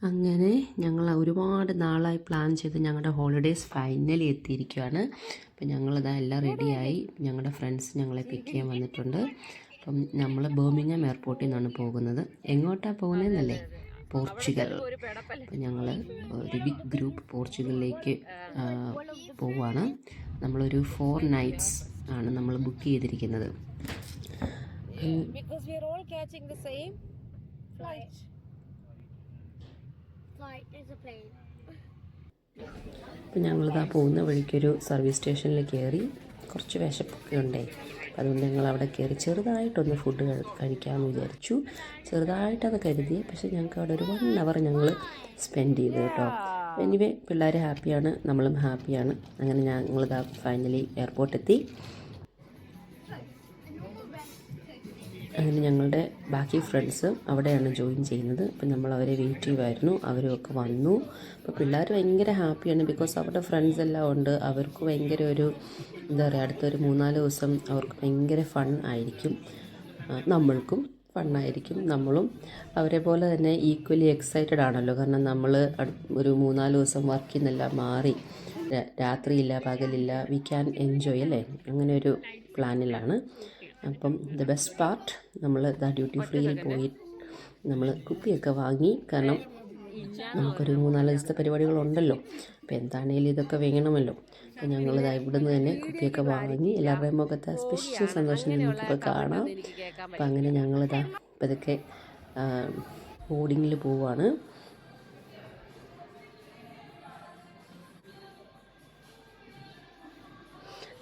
അങ്ങനെ ഞങ്ങൾ ഒരുപാട് നാളായി പ്ലാൻ ചെയ്ത് ഞങ്ങളുടെ ഹോളിഡേയ്സ് ഫൈനലി എത്തിയിരിക്കുകയാണ്. അപ്പം ഞങ്ങളിതാ എല്ലാം റെഡിയായി. ഞങ്ങളുടെ ഫ്രണ്ട്സ് ഞങ്ങളെ പിക്ക് ചെയ്യാൻ വന്നിട്ടുണ്ട്. അപ്പം നമ്മൾ ബർമിംഗ്ഹാം എയർപോർട്ടിൽ നിന്നാണ് പോകുന്നത്. എങ്ങോട്ടാണ് പോകുന്നതെന്നല്ലേ? പോർച്ചുഗൽ. അപ്പം ഞങ്ങൾ ഒരു ബിഗ് ഗ്രൂപ്പ് പോർച്ചുഗലിലേക്ക് പോവുകയാണ്. നമ്മളൊരു 4 nights ആണ് നമ്മൾ ബുക്ക് ചെയ്തിരിക്കുന്നത്. അപ്പം ഞങ്ങളിതാ പോകുന്ന വഴിക്കൊരു സർവീസ് സ്റ്റേഷനിൽ കയറി. കുറച്ച് വിശപ്പൊക്കെ ഉണ്ടേ, അതുകൊണ്ട് ഞങ്ങൾ അവിടെ കയറി ചെറുതായിട്ടൊന്ന് ഫുഡ് കഴിക്കാമെന്ന് വിചാരിച്ചു. ചെറുതായിട്ടത് കരുതി, പക്ഷേ ഞങ്ങൾക്ക് അവിടെ ഒരു 1 hour ഞങ്ങൾ സ്പെൻഡ് ചെയ്തു കേട്ടോ. എനിവേ പിള്ളേർ ഹാപ്പിയാണ്, നമ്മളും ഹാപ്പിയാണ്. അങ്ങനെ ഞങ്ങളിതാ ഫൈനലി എയർപോർട്ടെത്തി. അങ്ങനെ ഞങ്ങളുടെ ബാക്കി ഫ്രണ്ട്സ് അവിടെയാണ് ജോയിൻ ചെയ്യുന്നത്. അപ്പം നമ്മൾ അവരെ വെയിറ്റ് ചെയ്യുമായിരുന്നു. അവരുമൊക്കെ വന്നു. അപ്പോൾ പിള്ളേർ ഭയങ്കര ഹാപ്പിയാണ്, ബിക്കോസ് അവരുടെ ഫ്രണ്ട്സ് എല്ലാം ഉണ്ട്. അവർക്ക് ഭയങ്കര ഒരു എന്താ പറയുക, അടുത്തൊരു 3-4 ദിവസം അവർക്ക് ഭയങ്കര ഫൺ ആയിരിക്കും. നമ്മൾക്കും ഫണ്ണായിരിക്കും. നമ്മളും അവരെ പോലെ തന്നെ ഈക്വലി എക്സൈറ്റഡ് ആണല്ലോ. കാരണം നമ്മൾ ഒരു 3-4 ദിവസം വർക്കിൽ നിന്നെല്ലാം മാറി, രാത്രിയില്ല പകലില്ല, വി ക്യാൻ എൻജോയ് അല്ലേ, അങ്ങനെ ഒരു പ്ലാനിലാണ്. അപ്പം ദ ബെസ്റ്റ് പാർട്ട്, നമ്മൾ ഡ്യൂട്ടി ഫ്രീയിൽ പോയി നമ്മൾ കുപ്പിയൊക്കെ വാങ്ങി. കാരണം നമുക്കൊരു 3-4 ദിവസത്തെ പരിപാടികളുണ്ടല്ലോ, അപ്പോൾ എന്താണേലും ഇതൊക്കെ വേണമല്ലോ. അപ്പോൾ ഞങ്ങളിതാ ഇവിടുന്ന് തന്നെ കുപ്പിയൊക്കെ വാങ്ങി. എല്ലാവരുടെയും മുഖത്തെ സ്പെഷ്യൽ സന്തോഷം നമുക്കിപ്പോൾ കാണാം. അപ്പോൾ അങ്ങനെ ഞങ്ങളിതാ ഇപ്പോൾ ഇതൊക്കെ ബോർഡിങ്ങിൽ പോവുകയാണ്.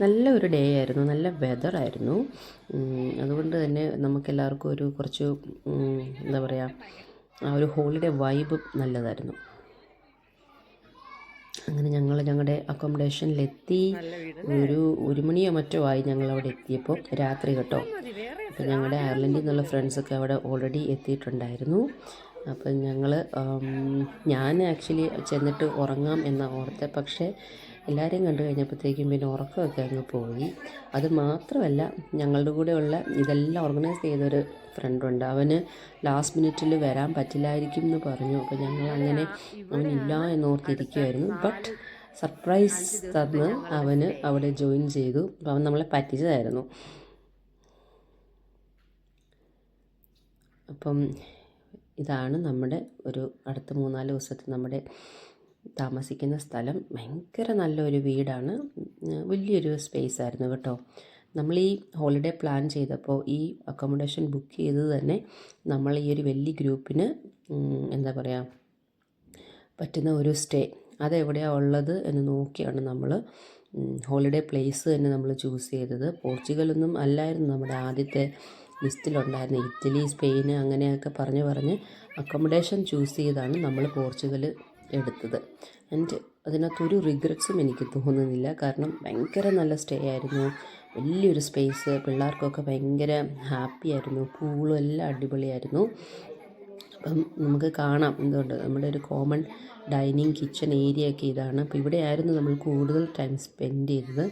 നല്ല ഒരു ഡേ ആയിരുന്നു, നല്ല വെതറായിരുന്നു. അതുകൊണ്ട് തന്നെ നമുക്കെല്ലാവർക്കും ഒരു കുറച്ച് എന്താ പറയുക, ആ ഒരു ഹോളിഡേ വൈബ് നല്ലതായിരുന്നു. അങ്ങനെ ഞങ്ങൾ ഞങ്ങളുടെ അക്കോമഡേഷനിലെത്തി. ഒരു 1 മണിയോ മറ്റോ ആയി ഞങ്ങളവിടെ എത്തിയപ്പോൾ, രാത്രി കേട്ടോ. അപ്പോൾ ഞങ്ങളുടെ അയർലൻഡിൽ നിന്നുള്ള ഫ്രണ്ട്സൊക്കെ അവിടെ ഓൾറെഡി എത്തിയിട്ടുണ്ടായിരുന്നു. അപ്പം ഞാൻ ആക്ച്വലി ചെന്നിട്ട് ഉറങ്ങാം എന്ന ഓർത്തെ, പക്ഷേ എല്ലാവരെയും കണ്ടു കഴിഞ്ഞപ്പോഴത്തേക്കും പിന്നെ ഉറക്കമൊക്കെ അങ്ങ് പോയി. അത് മാത്രമല്ല, ഞങ്ങളുടെ കൂടെയുള്ള ഇതെല്ലാം ഓർഗനൈസ് ചെയ്തൊരു ഫ്രണ്ടുണ്ട്. അവന് ലാസ്റ്റ് മിനിറ്റിൽ വരാൻ പറ്റില്ലായിരിക്കും എന്ന് പറഞ്ഞു. അപ്പോൾ ഞങ്ങൾ അങ്ങനെ അവനില്ല എന്നോർത്തിരിക്കുമായിരുന്നു. ബട്ട് സർപ്രൈസ് തന്ന് അവന് അവിടെ ജോയിൻ ചെയ്തു. അപ്പോൾ അവൻ നമ്മളെ പറ്റിച്ചതായിരുന്നു. അപ്പം ഇതാണ് നമ്മുടെ ഒരു അടുത്ത 3-4 ദിവസത്തെ നമ്മുടെ താമസിക്കുന്ന സ്ഥലം. ഭയങ്കര നല്ലൊരു വീടാണ്, വലിയൊരു സ്പേസ് ആയിരുന്നു കേട്ടോ. നമ്മൾ ഈ ഹോളിഡേ പ്ലാൻ ചെയ്തപ്പോൾ ഈ അക്കോമഡേഷൻ ബുക്ക് ചെയ്തത് തന്നെ നമ്മൾ ഈ ഒരു വലിയ ഗ്രൂപ്പിന് എന്താ പറയുക പറ്റുന്ന ഒരു സ്റ്റേ അതെവിടെയാണ് ഉള്ളത് എന്ന് നോക്കിയാണ് നമ്മൾ ഹോളിഡേ പ്ലേസ് തന്നെ നമ്മൾ ചൂസ് ചെയ്തത്. പോർച്ചുഗലൊന്നും അല്ലായിരുന്നു നമ്മുടെ ആദ്യത്തെ ലിസ്റ്റിലുണ്ടായിരുന്നു. ഇറ്റലി, സ്പെയിൻ അങ്ങനെയൊക്കെ പറഞ്ഞ് അക്കോമഡേഷൻ ചൂസ് ചെയ്താണ് നമ്മൾ പോർച്ചുഗൽ എടുത്തത്. ആൻഡ് അതിനകത്തൊരു റിഗ്രറ്റ്സും എനിക്ക് തോന്നുന്നില്ല. കാരണം ഭയങ്കര നല്ല സ്റ്റേ ആയിരുന്നു, വലിയൊരു സ്പേസ്, പിള്ളേർക്കൊക്കെ ഭയങ്കര ഹാപ്പി ആയിരുന്നു. പൂളും എല്ലാം അടിപൊളിയായിരുന്നു. അപ്പം നമുക്ക് കാണാം എന്തുകൊണ്ട് നമ്മുടെ ഒരു കോമൺ ഡൈനിങ് കിച്ചൺ ഏരിയ ഒക്കെ ഇതാണ്. അപ്പോൾ ഇവിടെ ആയിരുന്നു നമ്മൾ കൂടുതൽ ടൈം സ്പെൻഡ് ചെയ്തത്.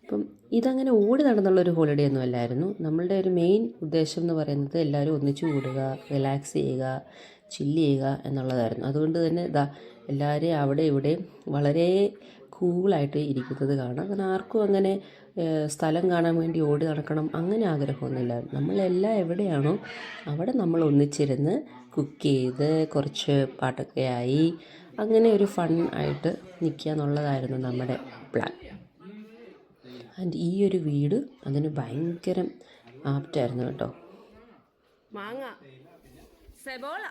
അപ്പം ഇതങ്ങനെ ഓടി നടന്നുള്ളൊരു ഹോളിഡേ ഒന്നും അല്ലായിരുന്നു. നമ്മളുടെ ഒരു മെയിൻ ഉദ്ദേശം എന്ന് പറയുന്നത് എല്ലാവരും ഒന്നിച്ചു കൂടുക, റിലാക്സ് ചെയ്യുക, ചില്ല് ചെയ്യുക എന്നുള്ളതായിരുന്നു. അതുകൊണ്ട് തന്നെ എല്ലാവരെയും അവിടെ ഇവിടെ വളരെ കൂളായിട്ട് ഇരിക്കുന്നത് കാണാം. കാരണം ആർക്കും അങ്ങനെ സ്ഥലം കാണാൻ വേണ്ടി ഓടി നടക്കണം അങ്ങനെ ആഗ്രഹമൊന്നുമില്ല. നമ്മളെല്ലാം എവിടെയാണോ അവിടെ നമ്മൾ ഒന്നിച്ചിരുന്ന് കുക്ക് ചെയ്ത് കുറച്ച് പാട്ടൊക്കെ ആയി അങ്ങനെ ഒരു ഫൺ ആയിട്ട് നിൽക്കുക എന്നുള്ളതായിരുന്നു നമ്മുടെ പ്ലാൻ. ആൻഡ് ഈ ഒരു വീട് അതിന് ഭയങ്കര ആപ്റ്റായിരുന്നു കേട്ടോ. മാങ്ങ സെബോള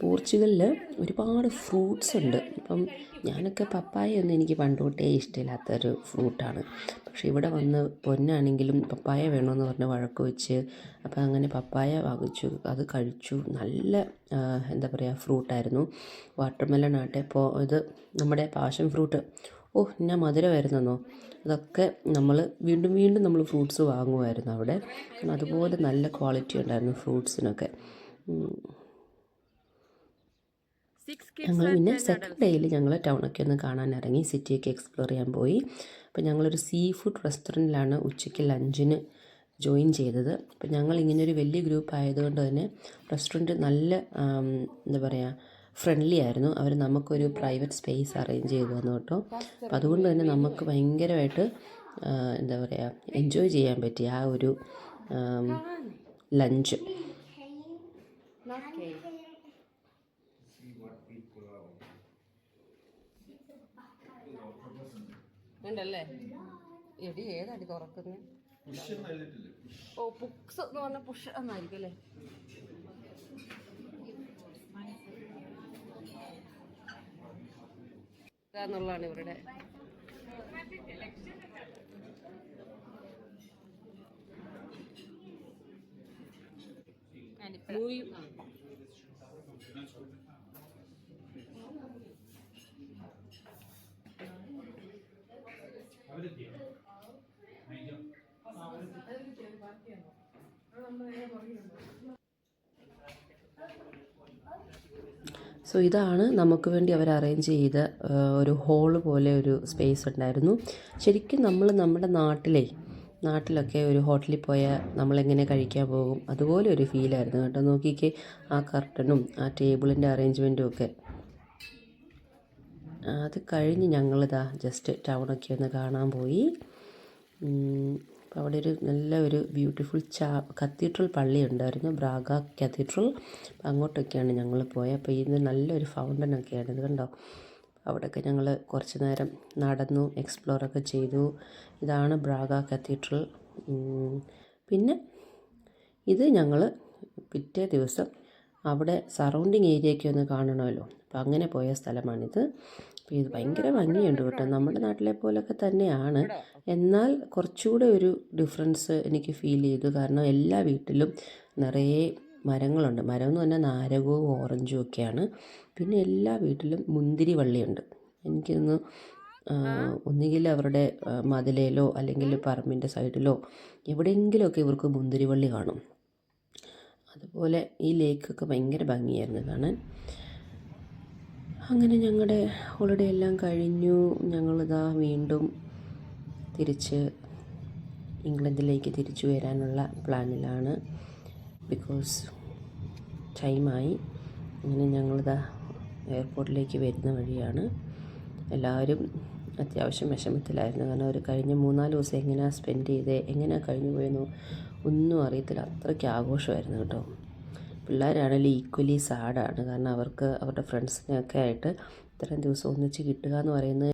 പോർച്ചുഗലിൽ ഒരുപാട് ഫ്രൂട്ട്സ് ഉണ്ട്. ഇപ്പം ഞാനൊക്കെ പപ്പായ ഒന്നും എനിക്ക് പണ്ട് തൊട്ടേ ഇഷ്ടമില്ലാത്തൊരു ഫ്രൂട്ടാണ്. പക്ഷേ ഇവിടെ വന്ന് പൊന്നാണെങ്കിലും പപ്പായ വേണമെന്ന് പറഞ്ഞ് വഴക്ക് വെച്ച് അപ്പം അങ്ങനെ പപ്പായ വാങ്ങിച്ചു, അത് കഴിച്ചു. നല്ല എന്താ പറയുക ഫ്രൂട്ടായിരുന്നു. വാട്ടർമെലൺ ആട്ടെ, ഇത് നമ്മുടെ പാഷൻ ഫ്രൂട്ട്, എന്നാ മധുരമായിരുന്നെന്നോ. അതൊക്കെ നമ്മൾ വീണ്ടും നമ്മൾ ഫ്രൂട്ട്സ് വാങ്ങുമായിരുന്നു അവിടെ. അതുപോലെ നല്ല ക്വാളിറ്റി ഉണ്ടായിരുന്നു ഫ്രൂട്ട്സിനൊക്കെ. ഞങ്ങൾ പിന്നെ സെക്കൻഡ് ഡേയിൽ ഞങ്ങൾ ടൗണൊക്കെ ഒന്ന് കാണാൻ ഇറങ്ങി, സിറ്റിയൊക്കെ എക്സ്പ്ലോർ ചെയ്യാൻ പോയി. അപ്പോൾ ഞങ്ങളൊരു സീ ഫുഡ് റെസ്റ്റോറൻറ്റിലാണ് ഉച്ചയ്ക്ക് ലഞ്ചിന് ജോയിൻ ചെയ്തത്. അപ്പോൾ ഞങ്ങൾ ഇങ്ങനൊരു വലിയ ഗ്രൂപ്പ് ആയതുകൊണ്ട് തന്നെ റെസ്റ്റോറൻറ്റ് നല്ല എന്താ പറയുക ഫ്രണ്ട്ലി ആയിരുന്നു. അവർ നമുക്കൊരു പ്രൈവറ്റ് സ്പേസ് അറേഞ്ച് ചെയ്തു തന്നു കേട്ടോ. അപ്പോൾ അതുകൊണ്ട് തന്നെ നമുക്ക് ഭയങ്കരമായിട്ട് എന്താ പറയുക എൻജോയ് ചെയ്യാൻ പറ്റി ആ ഒരു ലഞ്ച്. ഉണ്ടല്ലേ എടി ഏതടി തുറക്കുന്നത്? ഓ പുക്സ് എന്ന് പറഞ്ഞ പുഷ് എന്നായിരിക്കും അല്ലേ? എന്നുള്ളതാണ് ഇവരുടെ. സോ ഇതാണ് നമുക്ക് വേണ്ടി അവർ അറേഞ്ച് ചെയ്ത ഒരു ഹോള് പോലെ ഒരു സ്പേസ് ഉണ്ടായിരുന്നു. ശരിക്കും നമ്മൾ നമ്മുടെ നാട്ടിലൊക്കെ ഒരു ഹോട്ടലിൽ പോയാൽ നമ്മളെങ്ങനെ കഴിക്കാൻ പോകും അതുപോലെ ഒരു ഫീലായിരുന്നു കേട്ടോ. നോക്കിക്കേ ആ കർട്ടനും ആ ടേബിളിൻ്റെ അറേഞ്ച്മെൻറ്റും ഒക്കെ. അത് കഴിഞ്ഞ് ഞങ്ങളിതാ ജസ്റ്റ് ടൗണൊക്കെ ഒന്ന് കാണാൻ പോയി. അപ്പോൾ അവിടെ ഒരു നല്ല ഒരു ബ്യൂട്ടിഫുൾ കത്തീഡ്രൽ പള്ളി ഉണ്ടായിരുന്നു, ബ്രാഗ കത്തീഡ്രൽ. അപ്പോൾ അങ്ങോട്ടൊക്കെയാണ് ഞങ്ങൾ പോയത്. അപ്പോൾ ഇത് നല്ലൊരു ഫൗണ്ടനൊക്കെയാണ്, ഇത് കണ്ടോ. അവിടെയൊക്കെ ഞങ്ങൾ കുറച്ച് നേരം നടന്നു, എക്സ്പ്ലോറൊക്കെ ചെയ്തു. ഇതാണ് ബ്രാഗ കത്തീഡ്രൽ. പിന്നെ ഇത് ഞങ്ങൾ പിറ്റേ ദിവസം അവിടെ സറൗണ്ടിങ് ഏരിയയൊക്കെ ഒന്ന് കാണണമല്ലോ, അപ്പോൾ അങ്ങനെ പോയ സ്ഥലമാണിത്. അപ്പോൾ ഇത് ഭയങ്കര ഭംഗിയുണ്ട് കേട്ടോ, നമ്മുടെ നാട്ടിലെ പോലൊക്കെ തന്നെയാണ്. എന്നാൽ കുറച്ചുകൂടെ ഒരു ഡിഫറൻസ് എനിക്ക് ഫീൽ ചെയ്തു. കാരണം എല്ലാ വീട്ടിലും നിറയെ മരങ്ങളുണ്ട്. മരം എന്ന് പറഞ്ഞാൽ നാരകവും ഓറഞ്ചും ഒക്കെയാണ്. പിന്നെ എല്ലാ വീട്ടിലും മുന്തിരി വള്ളിയുണ്ട്. എനിക്കൊന്ന് ഒന്നുകിൽ അവരുടെ മതിലേലോ അല്ലെങ്കിൽ പറമ്പിൻ്റെ സൈഡിലോ എവിടെയെങ്കിലുമൊക്കെ ഇവർക്ക് മുന്തിരി വള്ളി കാണും. അതുപോലെ ഈ ലേക്കൊക്കെ ഭയങ്കര ഭംഗിയായിരുന്നു കാണാൻ. അങ്ങനെ ഞങ്ങളുടെ ഹോളിഡേ എല്ലാം കഴിഞ്ഞു. ഞങ്ങളിതാ വീണ്ടും തിരിച്ച് ഇംഗ്ലണ്ടിലേക്ക് തിരിച്ചു വരാനുള്ള പ്ലാനിലാണ്. ബിക്കോസ് ടൈമായി. അങ്ങനെ ഞങ്ങളിതാ എയർപോർട്ടിലേക്ക് വരുന്ന വഴിയാണ്. എല്ലാവരും അത്യാവശ്യം വിഷമത്തിലായിരുന്നു. കാരണം ഒരു കഴിഞ്ഞ 3-4 ദിവസം എങ്ങനെയാണ് സ്പെൻഡ് ചെയ്തത്, എങ്ങനെയാണ് കഴിഞ്ഞു പോയെന്നോ ഒന്നും അറിയത്തില്ല. അത്രയ്ക്ക് ആഘോഷമായിരുന്നു കേട്ടോ. പിള്ളേരാണെങ്കിൽ ഈക്വലി സാഡാണ്. കാരണം അവർക്ക് അവരുടെ ഫ്രണ്ട്സിനെയൊക്കെ ആയിട്ട് ഇത്രയും ദിവസം ഒന്നിച്ച് കിട്ടുക എന്ന് പറയുന്നത്